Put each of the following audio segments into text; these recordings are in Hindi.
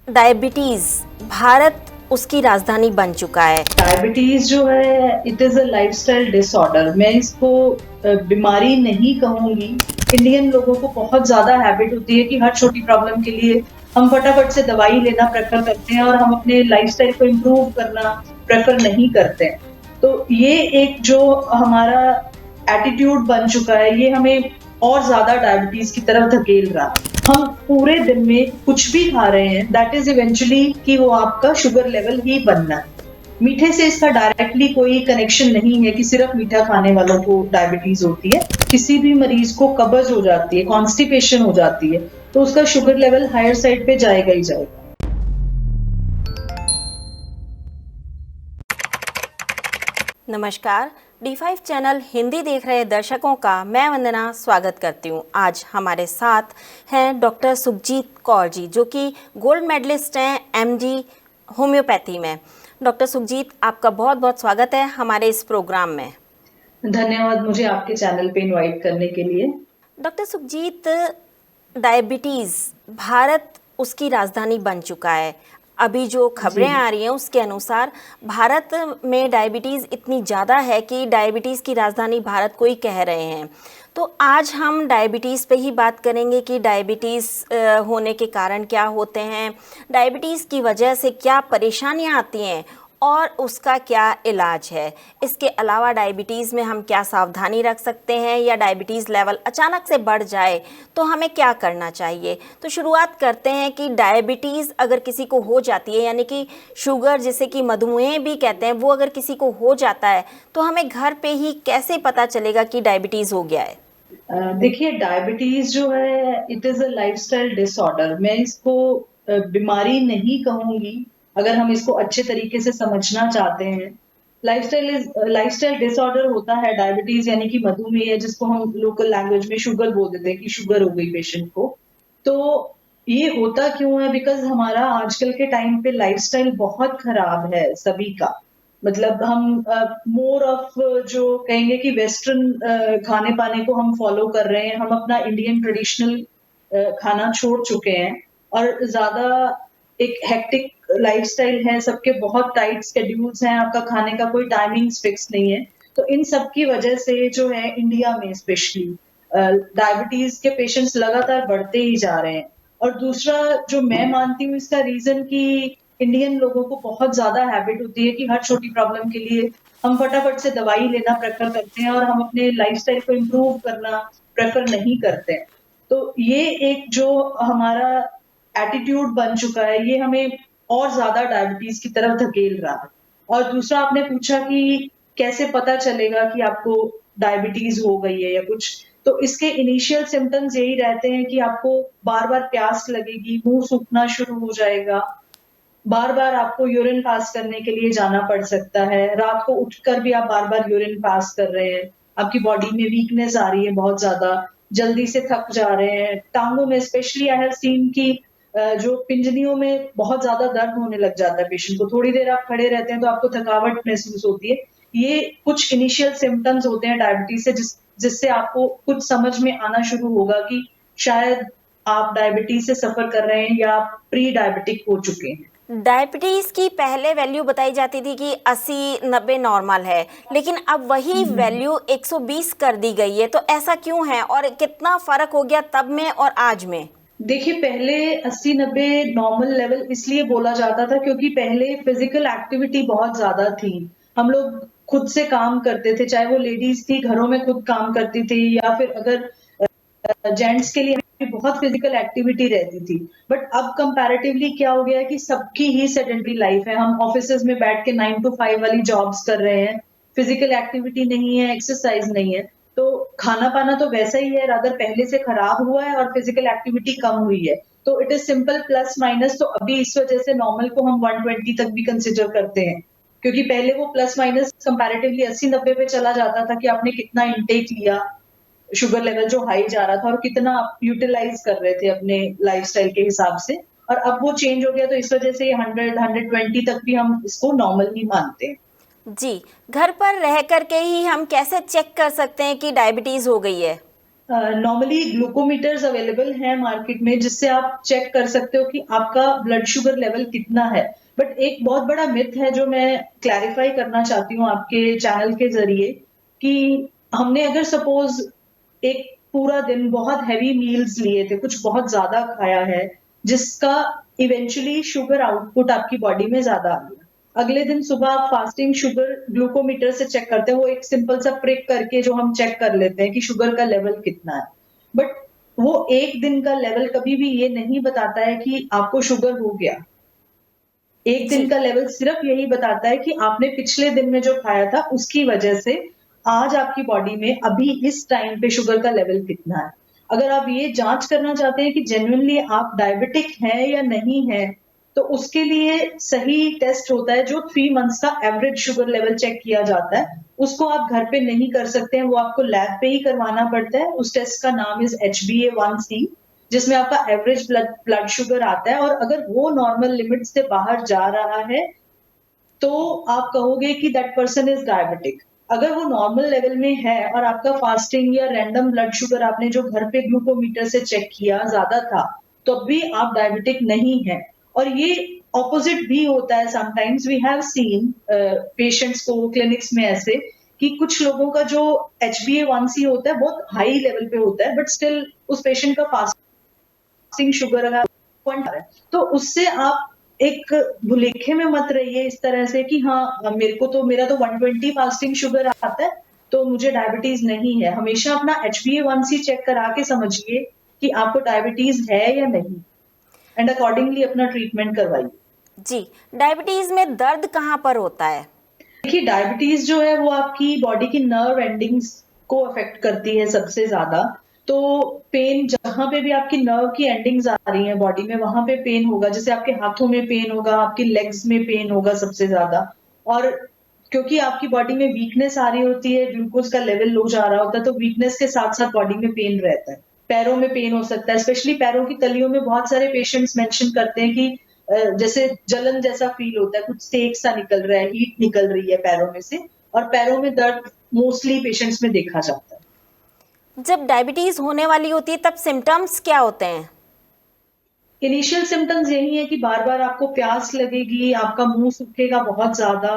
डायबिटीज भारत उसकी राजधानी बन चुका है। डायबिटीज जो है it is a lifestyle disorder. मैं इसको बीमारी नहीं कहूंगी। इंडियन लोगों को बहुत ज्यादा हैबिट होती है कि हर छोटी प्रॉब्लम के लिए हम फटाफट से दवाई लेना प्रेफर करते हैं और हम अपने लाइफस्टाइल को इम्प्रूव करना प्रेफर नहीं करते हैं। तो ये एक जो हमारा एटीट्यूड बन चुका है ये हमें और ज्यादा डायबिटीज की तरफ धकेल रहा है। हम पूरे दिन में कुछ भी खा रहे हैं दैट इज इवेंचुअली कि वो आपका शुगर लेवल ही बनना है। मीठे से इसका डायरेक्टली कोई कनेक्शन नहीं है कि सिर्फ मीठा खाने वालों को डायबिटीज होती है। किसी भी मरीज को कब्ज हो जाती है, कॉन्स्टिपेशन हो जाती है, तो उसका शुगर लेवल हायर साइड पे जाएगा ही जाएगा। नमस्कार, D5 चैनल हिंदी देख रहे दर्शकों का मैं वंदना स्वागत करती हूँ। आज हमारे साथ हैं डॉक्टर सुखजीत कौर जी, जो कि गोल्ड मेडलिस्ट हैं MD होम्योपैथी में। डॉक्टर सुखजीत, आपका बहुत बहुत स्वागत है हमारे इस प्रोग्राम में। धन्यवाद मुझे आपके चैनल पे इनवाइट करने के लिए। डॉक्टर सुखजीत, डायबिटीज़ भारत उसकी राजधानी बन चुका है। अभी जो खबरें आ रही हैं उसके अनुसार भारत में डायबिटीज़ इतनी ज़्यादा है कि डायबिटीज़ की राजधानी भारत को ही कह रहे हैं। तो आज हम डायबिटीज़ पे ही बात करेंगे कि डायबिटीज़ होने के कारण क्या होते हैं, डायबिटीज़ की वजह से क्या परेशानियां आती हैं और उसका क्या इलाज है। इसके अलावा डायबिटीज़ में हम क्या सावधानी रख सकते हैं, या डायबिटीज़ लेवल अचानक से बढ़ जाए तो हमें क्या करना चाहिए। तो शुरुआत करते हैं कि डायबिटीज़ अगर किसी को हो जाती है, यानी कि शुगर जिसे कि मधुमेह भी कहते हैं, वो अगर किसी को हो जाता है तो हमें घर पे ही कैसे पता चलेगा कि डायबिटीज़ हो गया है। देखिए, डायबिटीज जो है it is a lifestyle disorder. मैं इसको बीमारी नहीं कहूंगी। अगर हम इसको अच्छे तरीके से समझना चाहते हैं, लाइफस्टाइल डिसऑर्डर होता है डायबिटीज, यानी कि मधुमेह, जिसको हम लोकल लैंग्वेज में शुगर बोल देते हैं कि शुगर हो गई पेशेंट को। तो ये होता क्यों है? बिकॉज हमारा आजकल के टाइम पे लाइफस्टाइल बहुत खराब है सभी का। मतलब हम मोर ऑफ जो कहेंगे कि वेस्टर्न खाने पाने को हम फॉलो कर रहे हैं। हम अपना इंडियन ट्रेडिशनल खाना छोड़ चुके हैं और ज्यादा एक हेक्टिक लाइफस्टाइल है। सबके बहुत टाइट स्केड्यूल्स हैं, आपका खाने का कोई टाइमिंग्स फिक्स नहीं है। तो इन सब की वजह से जो है इंडिया में स्पेशली डायबिटीज के पेशेंट्स लगातार बढ़ते ही जा रहे हैं। और दूसरा जो मैं मानती हूँ इसका रीजन कि इंडियन लोगों को बहुत ज्यादा हैबिट होती है कि हर छोटी प्रॉब्लम के लिए हम फटाफट से दवाई लेना प्रेफर करते हैं और हम अपने लाइफस्टाइल को इम्प्रूव करना प्रेफर नहीं करते हैं। तो ये एक जो हमारा एटीट्यूड बन चुका है ये हमें और ज्यादा डायबिटीज की तरफ धकेल रहा है। और दूसरा आपने पूछा कि कैसे पता चलेगा कि आपको डायबिटीज हो गई है या कुछ। तो इसके इनिशियल सिम्टम्स यही रहते हैं कि आपको बार बार प्यास लगेगी, मुंह सूखना शुरू हो जाएगा, बार बार आपको यूरिन पास करने के लिए जाना पड़ सकता है, रात को उठकर भी आप बार बार यूरिन पास कर रहे हैं, आपकी बॉडी में वीकनेस आ रही है बहुत ज्यादा, जल्दी से थक जा रहे हैं, टांगों में स्पेशली आई हैव सीन की जो पिंजनियों में बहुत ज्यादा दर्द होने लग जाता है पेशेंट को। थोड़ी देर आप खड़े रहते हैं तो आपको थकावट महसूस होती है। ये कुछ इनिशियल सिम्टम्स होते हैं डायबिटीज से, जिससे आपको कुछ समझ में आना शुरू होगा कि शायद आप डायबिटीज से सफर कर रहे हैं या आप प्री डायबिटिक हो चुके हैं। डायबिटीज की पहले वैल्यू बताई जाती थी कि 80-90 नॉर्मल है, लेकिन अब वही वैल्यू 120 कर दी गई है। तो ऐसा क्यों है और कितना फर्क हो गया तब में और आज में? देखिए, पहले 80-90 नॉर्मल लेवल इसलिए बोला जाता था क्योंकि पहले फिजिकल एक्टिविटी बहुत ज्यादा थी। हम लोग खुद से काम करते थे, चाहे वो लेडीज थी घरों में खुद काम करती थी या फिर अगर जेंट्स के लिए भी बहुत फिजिकल एक्टिविटी रहती थी। बट अब कंपैरेटिवली क्या हो गया है कि सबकी ही सेडेंटरी लाइफ है। हम ऑफिसेज में बैठ के 9 to 5 वाली जॉब्स कर रहे हैं, फिजिकल एक्टिविटी नहीं है, एक्सरसाइज नहीं है। तो खाना पाना तो वैसा ही है, रादर पहले से खराब हुआ है और फिजिकल एक्टिविटी कम हुई है। तो it is simple plus minus. तो अभी इस वजह से नॉर्मल को हम 120 तक भी कंसिडर करते हैं, क्योंकि पहले वो प्लस माइनस कंपैरेटिवली 80-90 पे चला जाता था कि आपने कितना इंटेक लिया, शुगर लेवल जो हाई जा रहा था और कितना आप यूटिलाइज कर रहे थे अपने लाइफस्टाइल के हिसाब से। और अब वो चेंज हो गया, तो इस वजह से 100-120 तक भी हम इसको नॉर्मल ही मानते हैं। जी, घर पर रह करके ही हम कैसे चेक कर सकते हैं कि डायबिटीज हो गई है? नॉर्मली ग्लूकोमीटर्स अवेलेबल हैं मार्केट में जिससे आप चेक कर सकते हो कि आपका ब्लड शुगर लेवल कितना है। बट एक बहुत बड़ा मिथ है जो मैं क्लैरिफाई करना चाहती हूँ आपके चैनल के जरिए, कि हमने अगर सपोज एक पूरा दिन बहुत हैवी मील्स लिए थे, कुछ बहुत ज्यादा खाया है, जिसका इवेंचुअली शुगर आउटपुट आपकी बॉडी में ज्यादा आ गया। अगले दिन सुबह आप फास्टिंग शुगर ग्लूकोमीटर से चेक करते हैं, वो एक सिंपल सा प्रिक करके जो हम चेक कर लेते हैं कि शुगर का लेवल कितना है। बट वो एक दिन का लेवल कभी भी ये नहीं बताता है कि आपको शुगर हो गया। एक दिन जी। का लेवल सिर्फ यही बताता है कि आपने पिछले दिन में जो खाया था उसकी वजह से आज आपकी बॉडी में अभी इस टाइम पे शुगर का लेवल कितना है। अगर आप ये जांच करना चाहते हैं कि जेन्युइनली आप डायबिटिक हैं या नहीं है, तो उसके लिए सही टेस्ट होता है जो 3 मंथ्स का एवरेज शुगर लेवल चेक किया जाता है। उसको आप घर पे नहीं कर सकते हैं, वो आपको लैब पे ही करवाना पड़ता है। उस टेस्ट का नाम इज HbA1c, जिसमें आपका एवरेज ब्लड शुगर आता है, और अगर वो नॉर्मल लिमिट से बाहर जा रहा है तो आप कहोगे कि दैट पर्सन इज डायबिटिक। अगर वो नॉर्मल लेवल में है और आपका फास्टिंग या रैंडम ब्लड शुगर आपने जो घर पे ग्लूकोमीटर से चेक किया ज्यादा था, तो भी आप डायबिटिक नहीं है। और ये ऑपोजिट भी होता है। Sometimes we have seen patients को क्लिनिक्स में ऐसे कि कुछ लोगों का जो HbA1c होता है बहुत हाई लेवल पे होता है, बट स्टिल उस पेशेंट का फास्टिंग शुगर अगर पॉइंट है, तो उससे आप एक भुलेखे में मत रहिए इस तरह से कि हाँ मेरा तो 120 फास्टिंग शुगर आता है तो मुझे डायबिटीज नहीं है। हमेशा अपना HbA1c चेक करा के समझिए कि आपको डायबिटीज है या नहीं, एंड अकॉर्डिंगली अपना ट्रीटमेंट करवाइए। जी, डायबिटीज में दर्द कहाँ पर होता है? देखिए, डायबिटीज जो है वो आपकी बॉडी की नर्व एंडिंग्स को अफेक्ट करती है सबसे ज्यादा। तो पेन जहां पे भी आपकी नर्व की एंडिंग्स आ रही हैं बॉडी में, वहां पे पेन होगा। जैसे आपके हाथों में पेन होगा, आपकी लेग्स में पेन होगा सबसे ज्यादा। और क्योंकि आपकी बॉडी में वीकनेस आ रही होती है, ग्लूकोज का लेवल लो जा रहा होता है, तो वीकनेस के साथ साथ बॉडी में पेन रहता है। पैरों में पेन हो सकता है, स्पेशली पैरों की तलियों में बहुत सारे पेशेंट्स मेंशन करते हैं कि जैसे जलन जैसा फील होता है, कुछ सेक सा निकल रहा है, हीट निकल रही है पैरों में से। और पैरों में दर्द मोस्टली पेशेंट्स में देखा जाता है। जब डायबिटीज होने वाली होती है तब सिम्टम्स क्या होते हैं? इनिशियल सिम्टम्स यही है कि बार बार आपको प्यास लगेगी, आपका मुंह सूखेगा बहुत ज्यादा,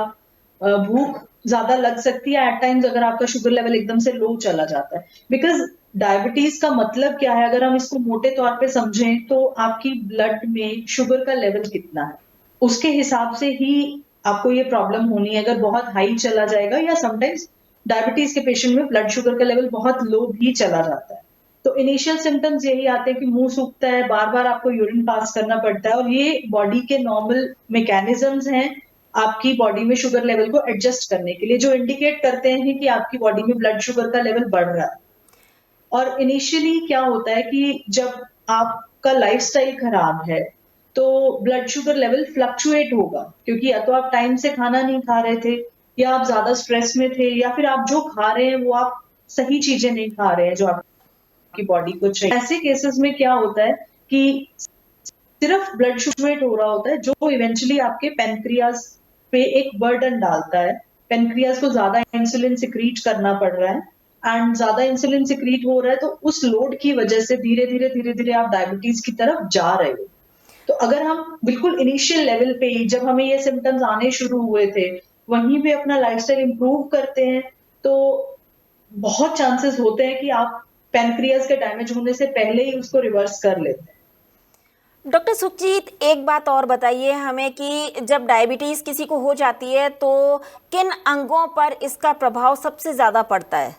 भूख ज्यादा लग सकती है एट टाइम्स अगर आपका शुगर लेवल एकदम से लो चला जाता है। बिकॉज डायबिटीज का मतलब क्या है, अगर हम इसको मोटे तौर पे समझें तो आपकी ब्लड में शुगर का लेवल कितना है उसके हिसाब से ही आपको ये प्रॉब्लम होनी है। अगर बहुत हाई चला जाएगा, या समटाइम्स डायबिटीज के पेशेंट में ब्लड शुगर का लेवल बहुत लो भी चला जाता है, तो इनिशियल सिम्टम्स यही आते हैं कि मुंह सूखता है, बार बार आपको यूरिन पास करना पड़ता है। और ये बॉडी के नॉर्मल मैकेनिज्म्स हैं आपकी बॉडी में शुगर लेवल को एडजस्ट करने के लिए, जो इंडिकेट करते हैं कि आपकी बॉडी में ब्लड शुगर का लेवल बढ़ रहा है। और इनिशियली क्या होता है कि जब आपका लाइफस्टाइल खराब है तो ब्लड शुगर लेवल फ्लक्चुएट होगा, क्योंकि या तो आप टाइम से खाना नहीं खा रहे थे, या आप ज्यादा स्ट्रेस में थे, या फिर आप जो खा रहे हैं वो आप सही चीजें नहीं खा रहे हैं जो आपकी बॉडी को चाहिए। ऐसे केसेस में क्या होता है कि सिर्फ ब्लड शुगर हो रहा होता है, जो इवेंचुअली आपके पेनक्रियाज पे एक बर्डन डालता है। पेनक्रियाज को ज्यादा इंसुलिन सिक्रीट करना पड़ रहा है, एंड ज्यादा इंसुलिन सिक्रीट हो रहा है, तो उस लोड की वजह से धीरे धीरे आप डायबिटीज की तरफ जा रहे हो। तो अगर हम बिल्कुल इनिशियल लेवल पे ही, जब हमें ये सिम्टम्स आने शुरू हुए थे, वहीं पे अपना लाइफस्टाइल इंप्रूव करते हैं, तो बहुत चांसेस होते हैं कि आप पेनक्रियाज के डैमेज होने से पहले ही उसको रिवर्स कर लेते हैं। डॉक्टर सुखजीत, एक बात और बताइए हमें कि जब डायबिटीज किसी को हो जाती है तो किन अंगों पर इसका प्रभाव सबसे ज्यादा पड़ता है?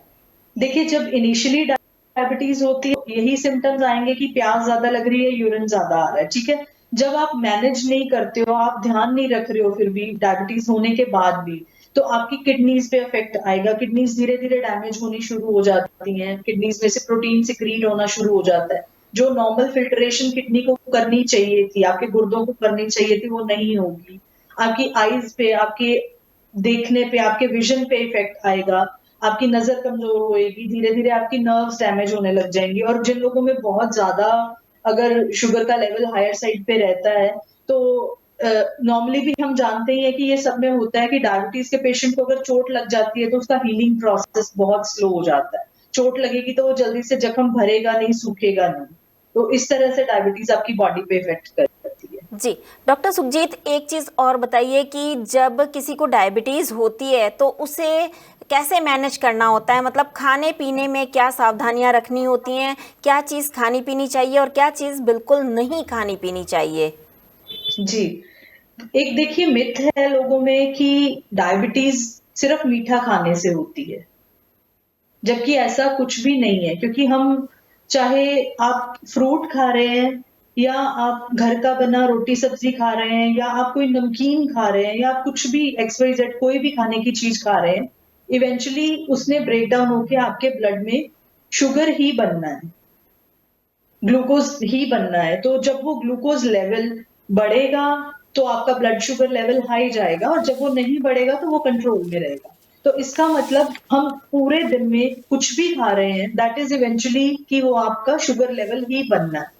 देखिए, जब इनिशियली डायबिटीज होती है यही सिम्टम्स आएंगे कि प्यास ज्यादा लग रही है, यूरिन ज्यादा आ रहा है, ठीक है। जब आप मैनेज नहीं करते हो, आप ध्यान नहीं रख रहे हो फिर भी डायबिटीज होने के बाद भी, तो आपकी किडनीज पे इफेक्ट आएगा। किडनीज धीरे धीरे डैमेज होनी शुरू हो जाती हैं, किडनीज में से प्रोटीन सिक्रीट होना शुरू हो जाता है। जो नॉर्मल फिल्ट्रेशन किडनी को करनी चाहिए थी, आपके गुर्दों को करनी चाहिए थी, वो नहीं होगी। आपकी आईज पे, आपके देखने पे, आपके विजन पे इफेक्ट आएगा, आपकी नजर कमजोर होएगी, धीरे धीरे आपकी नर्व्स डैमेज होने लग जाएंगी। और जिन लोगों में बहुत ज्यादा अगर शुगर का लेवल हायर साइड पे रहता है, तो नॉर्मली भी हम जानते ही है कि ये सब में होता है कि डायबिटीज के पेशेंट को अगर चोट लग जाती है तो उसका हीलिंग प्रोसेस बहुत स्लो हो जाता है। चोट लगेगी तो वो जल्दी से जख्म भरेगा नहीं, सूखेगा नहीं। तो इस तरह से डायबिटीज आपकी बॉडी पे इफेक्ट करती है। जी डॉक्टर सुखजीत, एक चीज़ और बताइए कि जब किसी को डायबिटीज़ होती है तो उसे कैसे मैनेज करना होता है? मतलब खाने पीने में क्या सावधानियां रखनी होती हैं, क्या चीज़ खानी पीनी चाहिए और क्या चीज़ बिल्कुल नहीं खानी पीनी चाहिए? जी, एक देखिए मिथ है लोगों में कि डायबिटीज सिर्फ मीठा खाने से होती है, जबकि ऐसा कुछ भी नहीं है, क्योंकि हम चाहे आप फ्रूट खा रहे हैं या आप घर का बना रोटी सब्जी खा रहे हैं या आप कोई नमकीन खा रहे हैं या आप कुछ भी XYZ कोई भी खाने की चीज खा रहे हैं, इवेंचुअली उसने ब्रेक डाउन होके आपके ब्लड में शुगर ही बनना है, ग्लूकोज ही बनना है। तो जब वो ग्लूकोज लेवल बढ़ेगा तो आपका ब्लड शुगर लेवल हाई जाएगा, और जब वो नहीं बढ़ेगा तो वो कंट्रोल में रहेगा। तो इसका मतलब हम पूरे दिन में कुछ भी खा रहे हैं, दैट इज इवेंचुअली कि वो आपका शुगर लेवल ही बनना है।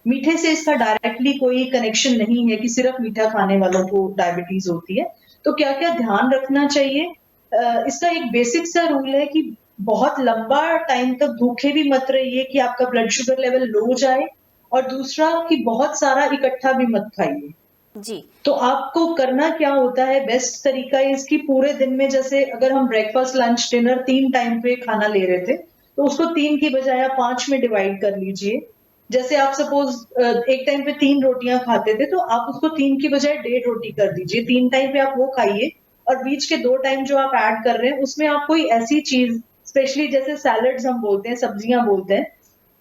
मीठे से इसका डायरेक्टली कोई कनेक्शन नहीं है कि सिर्फ मीठा खाने वालों को डायबिटीज होती है। तो क्या क्या ध्यान रखना चाहिए? इसका एक बेसिक सा रूल है कि बहुत लंबा टाइम तक भूखे भी मत रहिए कि आपका ब्लड शुगर लेवल लो जाए, और दूसरा कि बहुत सारा इकट्ठा भी मत खाइए। जी तो आपको करना क्या होता है, बेस्ट तरीका है इसकी, पूरे दिन में जैसे अगर हम ब्रेकफास्ट लंच डिनर 3 टाइम पे खाना ले रहे थे, तो उसको 3 की बजाय आप 5 में डिवाइड कर लीजिए। जैसे आप सपोज एक टाइम पे 3 रोटियां खाते थे, तो आप उसको 3 की बजाय 1.5 रोटी कर दीजिए। 3 टाइम पे आप वो खाइए, और बीच के 2 टाइम जो आप ऐड कर रहे हैं उसमें आप कोई ऐसी चीज, स्पेशली जैसे सैलड्स हम बोलते हैं, सब्जियां बोलते हैं,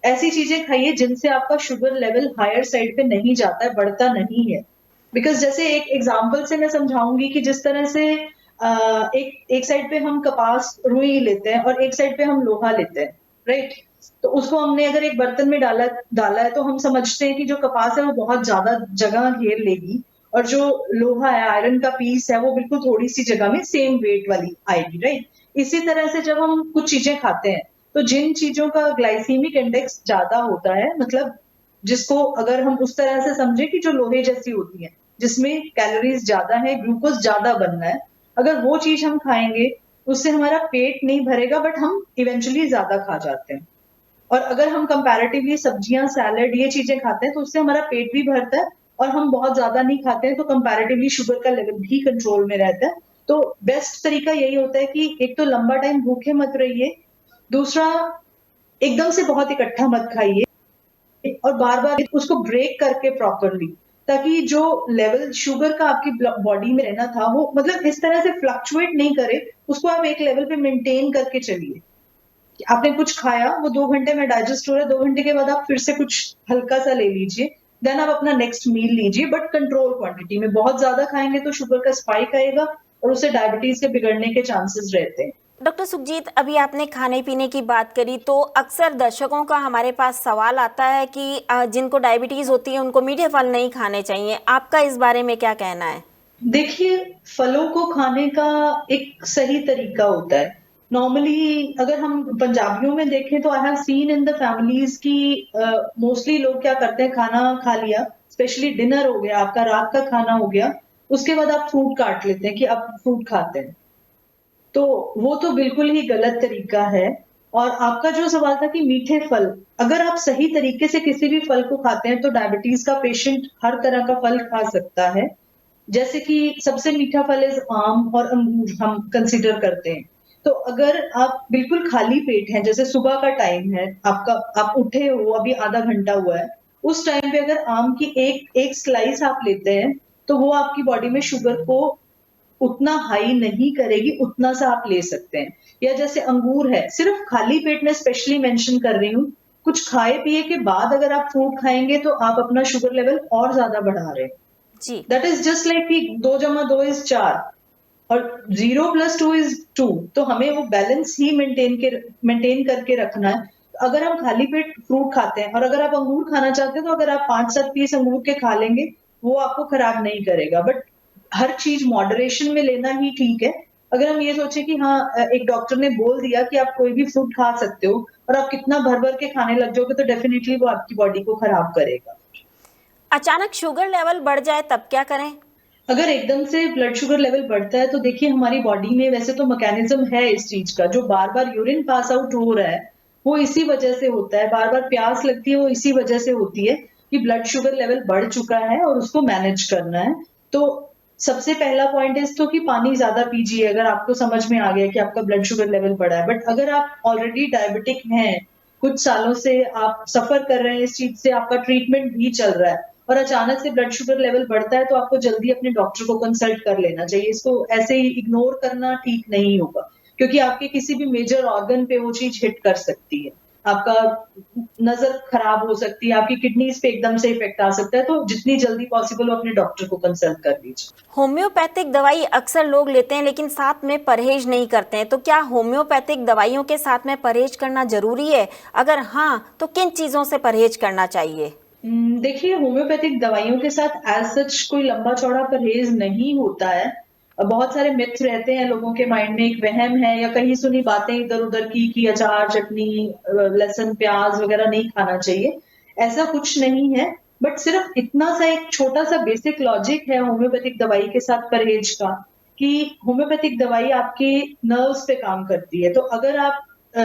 ऐसी चीजें खाइए जिनसे आपका शुगर लेवल हायर साइड पे नहीं जाता है, बढ़ता नहीं है। बिकॉज जैसे एक एग्जाम्पल से मैं समझाऊंगी कि जिस तरह से एक साइड पे हम कपास रुई लेते हैं और एक साइड पे हम लोहा लेते हैं, राइट? तो उसको हमने अगर एक बर्तन में डाला डाला है तो हम समझते हैं कि जो कपास है वो बहुत ज्यादा जगह घेर लेगी, और जो लोहा है, आयरन का पीस है, वो बिल्कुल थोड़ी सी जगह में सेम वेट वाली आएगी, राइट? इसी तरह से जब हम कुछ चीजें खाते हैं तो जिन चीजों का ग्लाइसीमिक इंडेक्स ज्यादा होता है, मतलब जिसको अगर हम उस तरह से समझे कि जो लोहे जैसी होती है, जिसमें कैलोरीज ज्यादा है, ग्लूकोज ज्यादा बनना है, अगर वो चीज हम खाएंगे उससे हमारा पेट नहीं भरेगा, बट हम इवेंचुअली ज्यादा खा जाते हैं। और अगर हम कंपैरेटिवली सब्जियां, सैलेड, ये चीजें खाते हैं तो उससे हमारा पेट भी भरता है, और हम बहुत ज्यादा नहीं खाते हैं तो कंपैरेटिवली शुगर का लेवल भी कंट्रोल में रहता है। तो बेस्ट तरीका यही होता है कि एक तो लंबा टाइम भूखे मत रहिए, दूसरा एकदम से बहुत इकट्ठा मत खाइए, और बार बार उसको ब्रेक करके प्रॉपरली, ताकि जो लेवल शुगर का आपकी बॉडी में रहना था वो मतलब इस तरह से फ्लक्चुएट नहीं करे, उसको आप एक लेवल पे मेंटेन करके चलिए। आपने कुछ खाया, वो 2 घंटे में डाइजेस्ट हो रहा है, 2 घंटे के बाद आप फिर से कुछ हल्का सा ले लीजिए, देन आप अपना नेक्स्ट मील लीजिए, बट कंट्रोल क्वांटिटी में। बहुत ज्यादा खाएंगे तो शुगर का स्पाइक आएगा और उससे डायबिटीज के बिगड़ने के चांसेस रहते हैं। डॉक्टर सुखजीत, अभी आपने खाने पीने की बात करी तो अक्सर दर्शकों का हमारे पास सवाल आता है कि जिनको डायबिटीज़ होती है उनको मीठे फल नहीं खाने चाहिए। आपका इस बारे में क्या कहना है? देखिए, फलों को खाने का एक सही तरीका होता है। नॉर्मली अगर हम पंजाबियों में देखें तो I have seen in the families की मोस्टली लोग क्या करते हैं, खाना खा लिया, स्पेशली डिनर हो गया, आपका रात का खाना हो गया, उसके बाद आप फ्रूट काट लेते हैं कि आप फ्रूट खाते हैं। तो वो तो बिल्कुल ही गलत तरीका है। और आपका जो सवाल था कि मीठे फल, अगर आप सही तरीके से किसी भी फल को खाते हैं तो डायबिटीज का पेशेंट हर तरह का फल खा सकता है। जैसे कि सबसे मीठा फल इज आम और अंगूर हम कंसीडर करते हैं। तो अगर आप बिल्कुल खाली पेट हैं, जैसे सुबह का टाइम है आपका, आप उठे हो, अभी आधा घंटा हुआ है, उस टाइम पे अगर आम की एक एक स्लाइस आप लेते हैं तो वो आपकी बॉडी में शुगर को उतना हाई नहीं करेगी, उतना सा आप ले सकते हैं। या जैसे अंगूर है, सिर्फ खाली पेट में स्पेशली मेंशन कर रही हूँ, कुछ खाए पिए के बाद अगर आप फ्रूट खाएंगे तो आप अपना शुगर लेवल और ज्यादा बढ़ा रहे हैं। जी दैट इज जस्ट लाइक कि 2+2=4 और 0+2=2। तो हमें वो बैलेंस ही मेंटेन करके रखना है। अगर हम खाली पेट फ्रूट खाते हैं और अगर आप अंगूर खाना चाहते हैं तो अगर आप 5-7 पीस अंगूर के खा लेंगे, वो आपको खराब नहीं करेगा, बट हर चीज मॉडरेशन में लेना ही ठीक है। अगर हम ये सोचे कि हाँ, एक डॉक्टर ने बोल दिया कि आप कोई भी फ्रूट खा सकते हो और आप कितना भर भर के खाने लग जाओगे, तो डेफिनेटली वो आपकी बॉडी को खराब करेगा। अचानक शुगर लेवल बढ़ जाए तब क्या करें? अगर एकदम से ब्लड शुगर लेवल बढ़ता है तो देखिए, हमारी बॉडी में वैसे तो मैकेनिज्म है इस चीज का, जो बार बार यूरिन पास आउट हो रहा है, वो इसी वजह से होता है, बार बार प्यास लगती है वो इसी वजह से होती है कि ब्लड शुगर लेवल बढ़ चुका है और उसको मैनेज करना है। तो सबसे पहला पॉइंट इज तो कि पानी ज्यादा पीजिए अगर आपको समझ में आ गया कि आपका ब्लड शुगर लेवल बढ़ा है। बट अगर आप ऑलरेडी डायबिटिक हैं, कुछ सालों से आप सफर कर रहे हैं इस चीज से, आपका ट्रीटमेंट भी चल रहा है और अचानक से ब्लड शुगर लेवल बढ़ता है, तो आपको जल्दी अपने डॉक्टर को कंसल्ट कर लेना चाहिए। इसको ऐसे ही इग्नोर करना ठीक नहीं होगा, क्योंकि आपके किसी भी मेजर ऑर्गन पे वो चीज हिट कर सकती है। आपका नजर खराब हो सकती है, आपकी किडनीज पे एकदम से इफेक्ट आ सकता है। तो जितनी जल्दी पॉसिबल हो अपने डॉक्टर को कंसल्ट कर लीजिए। होम्योपैथिक दवाई अक्सर लोग लेते हैं लेकिन साथ में परहेज नहीं करते हैं, तो क्या होम्योपैथिक दवाइयों के साथ में परहेज करना जरूरी है? अगर हाँ, तो किन चीजों से परहेज करना चाहिए? देखिए, होम्योपैथिक दवाइयों के साथ एज सच कोई लंबा चौड़ा परहेज नहीं होता है। बहुत सारे मिथ्स रहते हैं लोगों के माइंड में, एक वहम है या कहीं सुनी बातें इधर उधर की कि अचार चटनी लहसुन प्याज वगैरह नहीं खाना चाहिए। ऐसा कुछ नहीं है। बट सिर्फ इतना सा एक छोटा सा बेसिक लॉजिक है होम्योपैथिक दवाई के साथ परहेज का, कि होम्योपैथिक दवाई आपके नर्व्स पे काम करती है। तो अगर आप अ,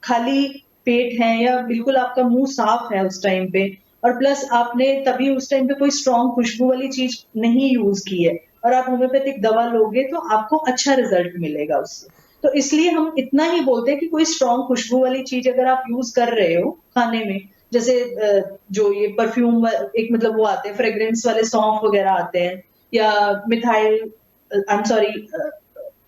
खाली पेट हैं या बिल्कुल आपका मुंह साफ है उस टाइम पे, और प्लस आपने तभी उस टाइम पे कोई स्ट्रॉन्ग खुशबू वाली चीज नहीं यूज की है और आप होम्योपैथिक दवा लोगे, तो आपको अच्छा रिजल्ट मिलेगा उससे। तो इसलिए हम इतना ही बोलते हैं कि कोई स्ट्रॉन्ग खुशबू वाली चीज अगर आप यूज कर रहे हो खाने में, जैसे जो ये परफ्यूम एक मतलब वो आते हैं फ्रेग्रेंस वाले सौंफ वगैरह आते हैं, या मिथाइल आई एम सॉरी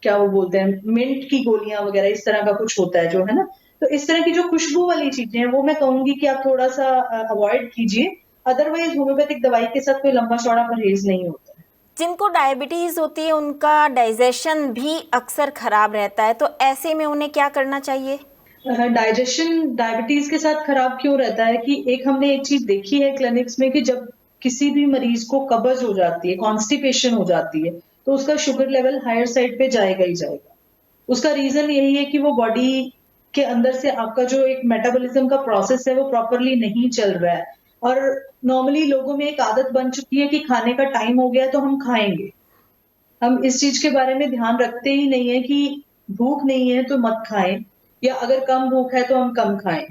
क्या वो बोलते हैं मिंट की गोलियां वगैरह, इस तरह का कुछ होता है जो है ना। तो इस तरह की जो खुशबू वाली चीजें हैं वो मैं कहूंगी कि आप थोड़ा सा अवॉइड कीजिए। अदरवाइज होम्योपैथिक दवाई के साथ कोई लंबा चौड़ा परहेज नहीं होता है। जिनको डायबिटीज होती है उनका डाइजेशन भी अक्सर खराब रहता है, तो ऐसे में उन्हें क्या करना चाहिए? डाइजेशन डायबिटीज के साथ खराब क्यों रहता है कि एक हमने एक चीज देखी है क्लिनिक्स में कि जब किसी भी मरीज को कब्ज हो जाती है, कॉन्स्टिपेशन हो जाती है, तो उसका शुगर लेवल हायर साइड पे जाएगा ही जाएगा। उसका रीजन यही है कि वो बॉडी के अंदर से आपका जो एक मेटाबॉलिज्म का प्रोसेस है वो प्रॉपरली नहीं चल रहा है। और नॉर्मली लोगों में एक आदत बन चुकी है कि खाने का टाइम हो गया तो हम खाएंगे। हम इस चीज के बारे में ध्यान रखते ही नहीं है कि भूख नहीं है तो मत खाएं, या अगर कम भूख है तो हम कम खाएं।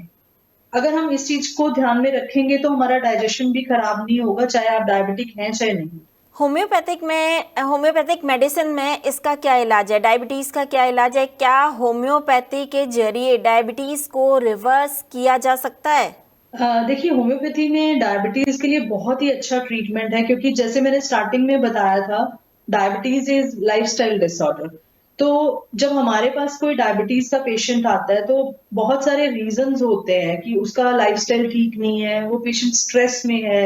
अगर हम इस चीज को ध्यान में रखेंगे तो हमारा डाइजेशन भी खराब नहीं होगा, चाहे आप डायबिटिक हैं चाहे नहीं। होम्योपैथिक मेडिसिन में इसका क्या इलाज है? डायबिटीज का क्या इलाज है? क्या होम्योपैथी के जरिए डायबिटीज को रिवर्स किया जा सकता है? देखिए, होम्योपैथी में डायबिटीज के लिए बहुत ही अच्छा ट्रीटमेंट है, क्योंकि जैसे मैंने स्टार्टिंग में बताया था, डायबिटीज इज लाइफस्टाइल डिसऑर्डर। तो जब हमारे पास कोई डायबिटीज का पेशेंट आता है तो बहुत सारे रीजंस होते हैं कि उसका लाइफस्टाइल ठीक नहीं है, वो पेशेंट स्ट्रेस में है,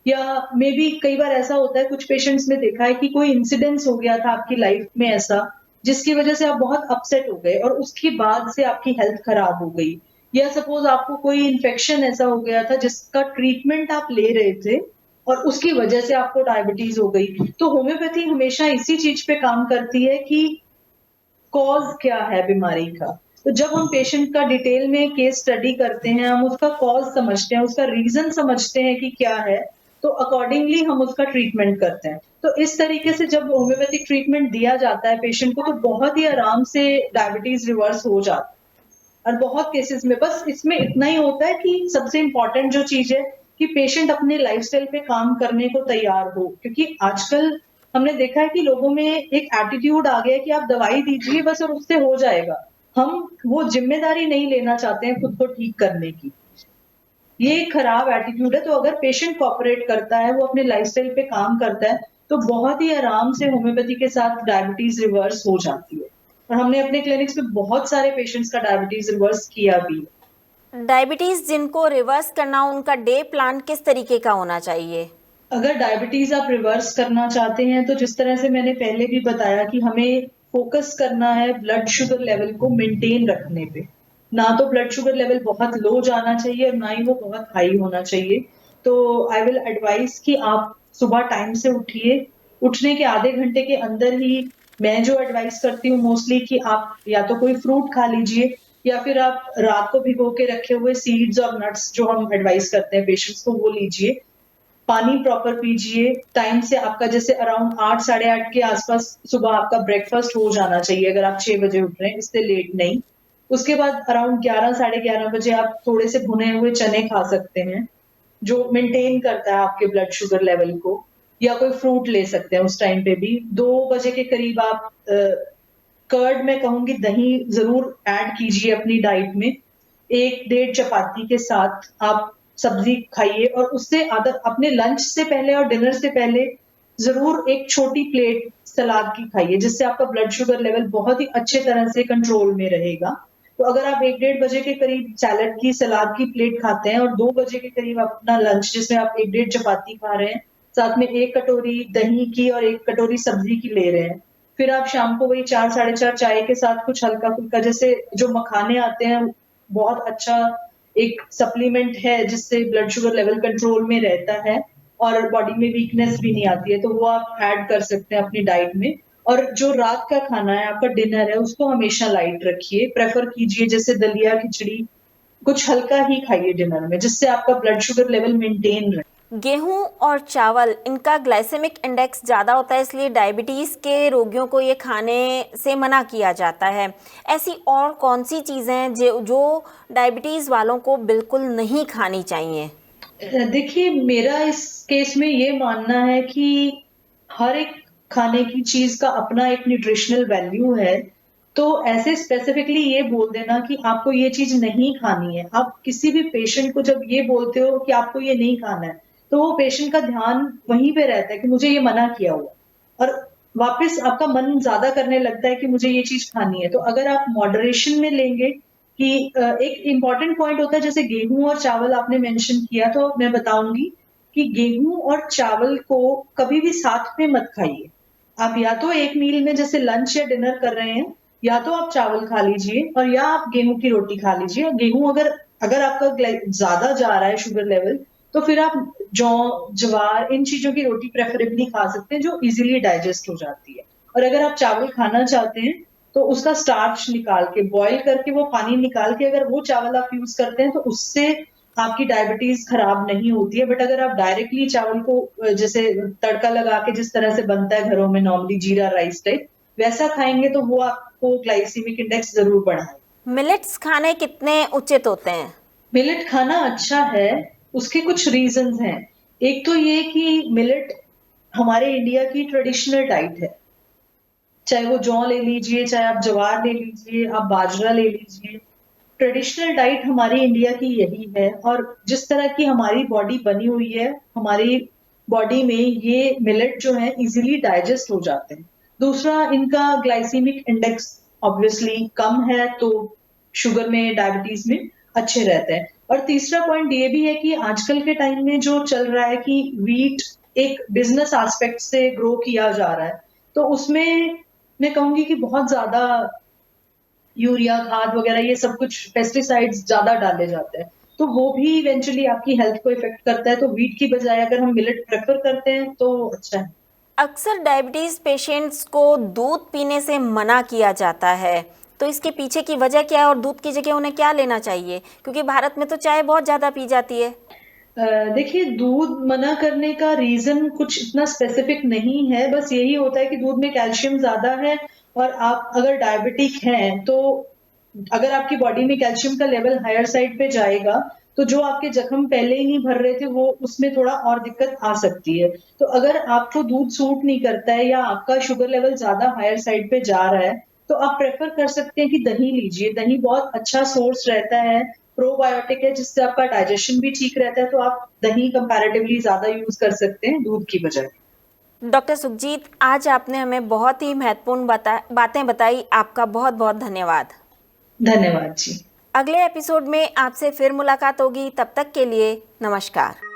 या मे बी कई बार ऐसा होता है, कुछ पेशेंट्स में देखा है कि कोई इंसिडेंस हो गया था आपकी लाइफ में ऐसा, जिसकी वजह से आप बहुत अपसेट हो गए और उसके बाद से आपकी हेल्थ खराब हो गई। या सपोज आपको कोई इन्फेक्शन ऐसा हो गया था जिसका ट्रीटमेंट आप ले रहे थे और उसकी वजह से आपको डायबिटीज हो गई। तो होम्योपैथी हमेशा इसी चीज पे काम करती है कि कॉज क्या है बीमारी का। तो जब हम पेशेंट का डिटेल में केस स्टडी करते हैं, हम उसका कॉज समझते हैं, उसका रीजन समझते हैं कि क्या है, तो अकॉर्डिंगली हम उसका ट्रीटमेंट करते हैं। तो इस तरीके से जब होम्योपैथिक ट्रीटमेंट दिया जाता है पेशेंट को, तो बहुत ही आराम से डायबिटीज रिवर्स हो जाता है। और बहुत केसेस में बस इसमें इतना ही होता है कि सबसे इंपॉर्टेंट जो चीज है कि पेशेंट अपने लाइफस्टाइल पे काम करने को तैयार हो, क्योंकि आजकल हमने देखा है कि लोगों में एक एटीट्यूड आ गया है कि आप दवाई दीजिए बस और उससे हो जाएगा। हम वो जिम्मेदारी नहीं लेना चाहते हैं खुद को ठीक करने की। ये एक खराब एटीट्यूड है। तो अगर पेशेंट कोऑपरेट करता है, वो अपने लाइफस्टाइल पे काम करता है, तो बहुत ही आराम से होम्योपैथी के साथ डायबिटीज रिवर्स हो जाती है। और हमने अपने क्लिनिक्स में बहुत सारे पेशेंट्स का डायबिटीज रिवर्स किया भी। डायबिटीज जिनको रिवर्स करना हो उनका डे प्लान किस तरीके का होना चाहिए? अगर डायबिटीज आप रिवर्स करना चाहते हैं तो जिस तरह से मैंने पहले भी बताया कि हमें फोकस करना है ब्लड शुगर लेवल को मेंटेन रखने पे। ना तो ब्लड शुगर लेवल बहुत लो जाना चाहिए और ना ही वो बहुत हाई होना चाहिए। तो आई विल एडवाइस कि आप सुबह टाइम से उठिए। उठने के आधे घंटे के अंदर ही मैं जो एडवाइस करती हूँ मोस्टली कि आप या तो कोई फ्रूट खा लीजिए, या फिर आप रात को भिगो के रखे हुए सीड्स और नट्स जो हम एडवाइस करते हैं पेशेंट्स को, वो लीजिए। पानी प्रॉपर पीजिए टाइम से। आपका जैसे अराउंड 8 8:30 के आसपास सुबह आपका ब्रेकफास्ट हो जाना चाहिए, अगर आप 6 बजे उठ रहे हैं, इससे लेट नहीं। उसके बाद अराउंड 11 साढ़े 11 बजे आप थोड़े से भुने हुए चने खा सकते हैं, जो मेंटेन करता है आपके ब्लड शुगर लेवल को, या कोई फ्रूट ले सकते हैं उस टाइम पे भी। 2 बजे के करीब आप कर्ड, मैं कहूँगी दही ज़रूर ऐड कीजिए अपनी डाइट में। 1 डेढ़ चपाती के साथ आप सब्ज़ी खाइए, और उससे आधा अपने लंच से पहले और डिनर से पहले ज़रूर एक छोटी प्लेट सलाद की खाइए, जिससे आपका ब्लड शुगर लेवल बहुत ही अच्छे तरह से कंट्रोल में रहेगा। तो अगर आप 1 डेढ़ बजे के करीब सलाद की प्लेट खाते हैं और 2 बजे के करीब अपना लंच, जिसमें आप 1 डेढ़ चपाती खा रहे हैं, साथ में 1 कटोरी दही की और 1 कटोरी सब्ज़ी की ले रहे हैं। फिर आप शाम को वही 4 साढ़े 4 चाय के साथ कुछ हल्का-फुल्का, जैसे जो मखाने आते हैं, बहुत अच्छा एक सप्लीमेंट है जिससे ब्लड शुगर लेवल कंट्रोल में रहता है और बॉडी में वीकनेस भी नहीं आती है, तो वो आप ऐड कर सकते हैं अपनी डाइट में। और जो रात का खाना है, आपका डिनर है, उसको हमेशा लाइट रखिए, प्रेफ़र कीजिए जैसे दलिया, खिचड़ी, कुछ हल्का ही खाइए डिनर में, जिससे आपका ब्लड शुगर लेवल मेंटेन रहे। गेहूं और चावल, इनका ग्लाइसेमिक इंडेक्स ज़्यादा होता है, इसलिए डायबिटीज़ के रोगियों को ये खाने से मना किया जाता है। ऐसी और कौन सी चीज़ें हैं जो डायबिटीज़ वालों को बिल्कुल नहीं खानी चाहिए? देखिए, मेरा इस केस में ये मानना है कि हर एक खाने की चीज़ का अपना एक न्यूट्रिशनल वैल्यू है। तो ऐसे स्पेसिफिकली ये बोल देना कि आपको ये चीज़ नहीं खानी है, आप किसी भी पेशेंट को जब ये बोलते हो कि आपको ये नहीं खाना है, तो वो पेशेंट का ध्यान वहीं पे रहता है कि मुझे ये मना किया हुआ है, और वापस आपका मन ज़्यादा करने लगता है कि मुझे ये चीज़ खानी है। तो अगर आप मॉडरेशन में लेंगे कि एक इम्पोर्टेंट पॉइंट होता है, जैसे गेहूँ और चावल आपने मेंशन किया, तो मैं बताऊँगी कि गेहूँ और चावल को कभी भी साथ में मत खाइए। आप या तो एक मील में जैसे लंच या डिनर कर रहे हैं, या तो आप चावल खा लीजिए और या आप गेहूँ की रोटी खा लीजिए। गेहूँ अगर अगर आपका ज़्यादा जा रहा है शुगर लेवल, तो फिर आप जौ, ज्वार, इन चीज़ों की रोटी प्रेफरेबली खा सकते हैं, जो ईज़िली डाइजेस्ट हो जाती है। और अगर आप चावल खाना चाहते हैं, तो उसका स्टार्च निकाल के, बॉयल करके वो पानी निकाल के अगर वो चावल आप यूज़ करते हैं, तो उससे आपकी डायबिटीज़ खराब नहीं होती है। बट अगर आप डायरेक्टली चावल को जैसे तड़का लगा के जिस तरह से बनता है घरों में नॉर्मली जीरा राइस टाइप, वैसा खाएँगे, तो वो आपको ग्लाइसेमिक इंडेक्स ज़रूर बढ़ाएगा। मिलेट्स खाने कितने उचित होते हैं? मिलेट खाना अच्छा है, उसके कुछ रीज़न्स हैं। एक तो ये कि मिलेट हमारे इंडिया की ट्रेडिशनल डाइट है। चाहे वो जौ ले लीजिए, चाहे आप ज्वार ले लीजिए, आप बाजरा ले लीजिए। ट्रेडिशनल डाइट हमारी इंडिया की यही है, और जिस तरह की हमारी बॉडी बनी हुई है, हमारी बॉडी में ये मिलेट जो है इज़िली डाइजेस्ट हो जाते हैं। दूसरा, इनका ग्लाइसेमिक इंडेक्स ऑब्वियसली कम है, तो शुगर में, डायबिटीज़ में अच्छे रहते हैं। और तीसरा पॉइंट ये भी है कि आजकल के टाइम में जो चल रहा है कि व्हीट एक बिज़नेस एस्पेक्ट से ग्रो किया जा रहा है, तो उसमें मैं कहूँगी कि बहुत ज़्यादा यूरिया खाद वगैरह ये सब कुछ पेस्टिसाइड्स ज़्यादा डाले जाते हैं। तो वो भी इवेंचुअली आपकी हेल्थ को इफ़ेक्ट करता है, तो व्हीट की बजाय अगर हम मिलेट प्रेफ़र करते हैं तो अच्छा है। अक्सर डायबिटीज़ पेशेंट्स को दूध पीने से मना किया जाता है, तो इसके पीछे की वजह क्या है और दूध की जगह उन्हें क्या लेना चाहिए? क्योंकि भारत में तो चाय बहुत ज़्यादा पी जाती है। देखिए, दूध मना करने का रीज़न कुछ इतना स्पेसिफ़िक नहीं है, बस यही होता है कि दूध में कैल्शियम ज़्यादा है, और आप अगर डायबिटिक हैं, तो अगर आपकी बॉडी में कैल्शियम का लेवल हायर साइड पे जाएगा, तो जो आपके जख्म पहले ही नहीं भर रहे थे, वो उसमें थोड़ा और दिक्कत आ सकती है। तो अगर आपको दूध सूट नहीं करता है, या आपका शुगर लेवल ज़्यादा हायर साइड पे जा रहा है, तो आप प्रेफ़र कर सकते हैं कि दही लीजिए। दही बहुत अच्छा सोर्स रहता है, प्रोबायोटिक है, जिससे आपका डाइजेशन भी ठीक रहता है, तो आप दही कंपैरेटिवली ज़्यादा यूज़ कर सकते हैं दूध की बजाय। डॉक्टर सुखजीत, आज आपने हमें बहुत ही महत्वपूर्ण बातें बताई। आपका बहुत बहुत धन्यवाद। धन्यवाद जी। अगले एपिसोड में आपसे फिर मुलाकात होगी, तब तक के लिए नमस्कार।